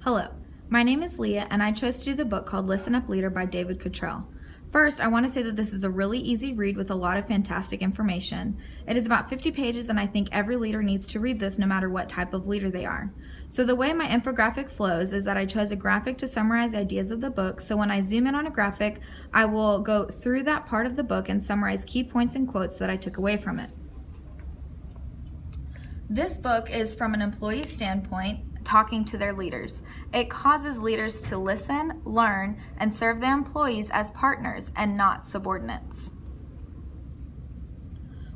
Hello, my name is Leah, and I chose to do the book called Listen Up Leader by David Cottrell. First, I want to say that this is a really easy read with a lot of fantastic information. It is about 50 pages, and I think every leader needs to read this no matter what type of leader they are. So the way my infographic flows is that I chose a graphic to summarize ideas of the book, so when I zoom in on a graphic, I will go through that part of the book and summarize key points and quotes that I took away from it. This book is from an employee standpoint, talking to their leaders. It causes leaders to listen, learn, and serve their employees as partners and not subordinates.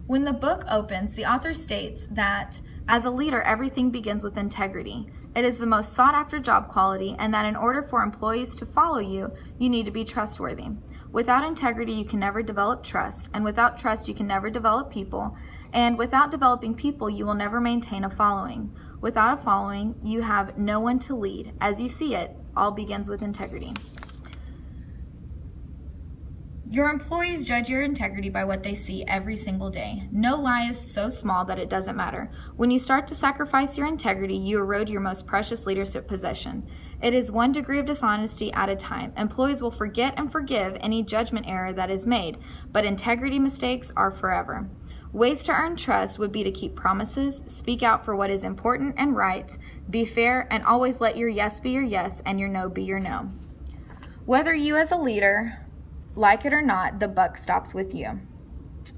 When the book opens, the author states that as a leader, everything begins with integrity. It is the most sought after job quality, and that in order for employees to follow you, you need to be trustworthy. Without integrity, you can never develop trust, and without trust, you can never develop people, and without developing people, you will never maintain a following. Without a following, you have no one to lead. As you see it, all begins with integrity. Your employees judge your integrity by what they see every single day. No lie is so small that it doesn't matter. When you start to sacrifice your integrity, you erode your most precious leadership possession. It is 1 degree of dishonesty at a time. Employees will forget and forgive any judgment error that is made, but integrity mistakes are forever. Ways to earn trust would be to keep promises, speak out for what is important and right, be fair, and always let your yes be your yes and your no be your no. Whether you as a leader like it or not, the buck stops with you.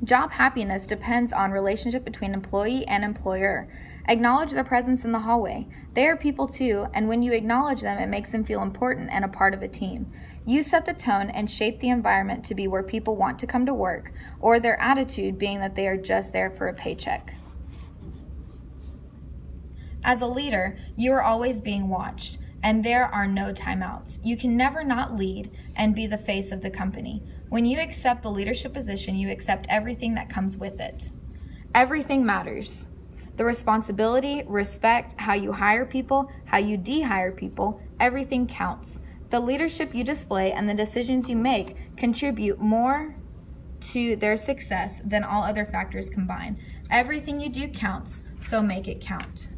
Job happiness depends on relationship between employee and employer. Acknowledge their presence in the hallway. They are people too, and when you acknowledge them, it makes them feel important and a part of a team. You set the tone and shape the environment to be where people want to come to work, or their attitude being that they are just there for a paycheck. As a leader, you are always being watched, and there are no timeouts. You can never not lead and be the face of the company. When you accept the leadership position, you accept everything that comes with it. Everything matters. The responsibility, respect, how you hire people, how you de-hire people, everything counts. The leadership you display and the decisions you make contribute more to their success than all other factors combined. Everything you do counts, so make it count.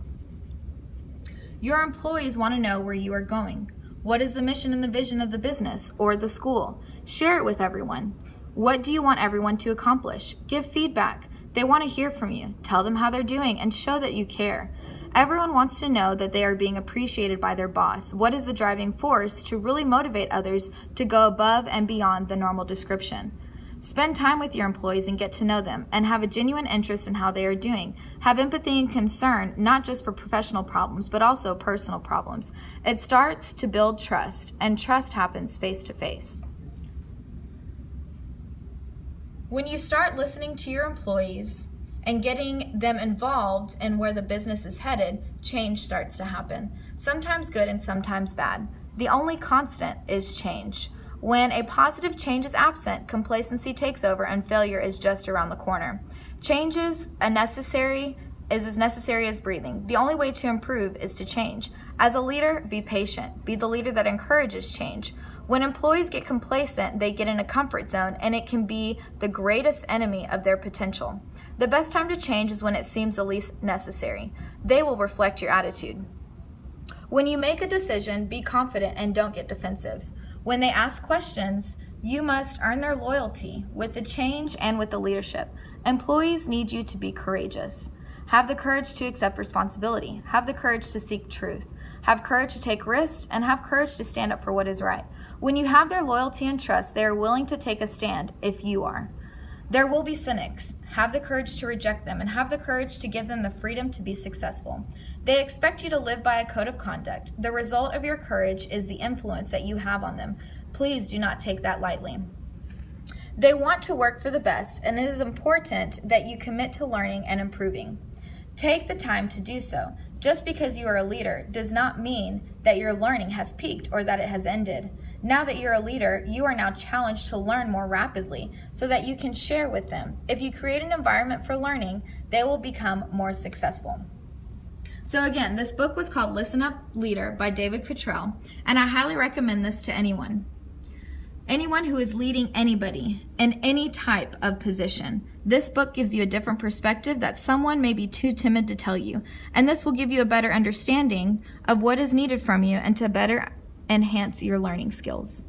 Your employees want to know where you are going. What is the mission and the vision of the business or the school? Share it with everyone. What do you want everyone to accomplish? Give feedback. They want to hear from you. Tell them how they're doing and show that you care. Everyone wants to know that they are being appreciated by their boss. What is the driving force to really motivate others to go above and beyond the normal description? Spend time with your employees and get to know them, and have a genuine interest in how they are doing. Have empathy and concern, not just for professional problems, but also personal problems. It starts to build trust, and trust happens face to face. When you start listening to your employees and getting them involved in where the business is headed, change starts to happen. Sometimes good and sometimes bad. The only constant is change. When a positive change is absent, complacency takes over and failure is just around the corner. Change is as necessary as breathing. The only way to improve is to change. As a leader, be patient. Be the leader that encourages change. When employees get complacent, they get in a comfort zone, and it can be the greatest enemy of their potential. The best time to change is when it seems the least necessary. They will reflect your attitude. When you make a decision, be confident and don't get defensive. When they ask questions, you must earn their loyalty with the change and with the leadership. Employees need you to be courageous. Have the courage to accept responsibility. Have the courage to seek truth. Have courage to take risks, and have courage to stand up for what is right. When you have their loyalty and trust, they are willing to take a stand if you are. There will be cynics. Have the courage to reject them, and have the courage to give them the freedom to be successful. They expect you to live by a code of conduct. The result of your courage is the influence that you have on them. Please do not take that lightly. They want to work for the best, and it is important that you commit to learning and improving. Take the time to do so. Just because you are a leader does not mean that your learning has peaked or that it has ended. Now that you're a leader, you are now challenged to learn more rapidly so that you can share with them. If you create an environment for learning, they will become more successful. So again, this book was called Listen Up Leader by David Cottrell, and I highly recommend this to anyone. anyone who is leading anybody in any type of position. This book gives you a different perspective that someone may be too timid to tell you, and this will give you a better understanding of what is needed from you and to better enhance your learning skills.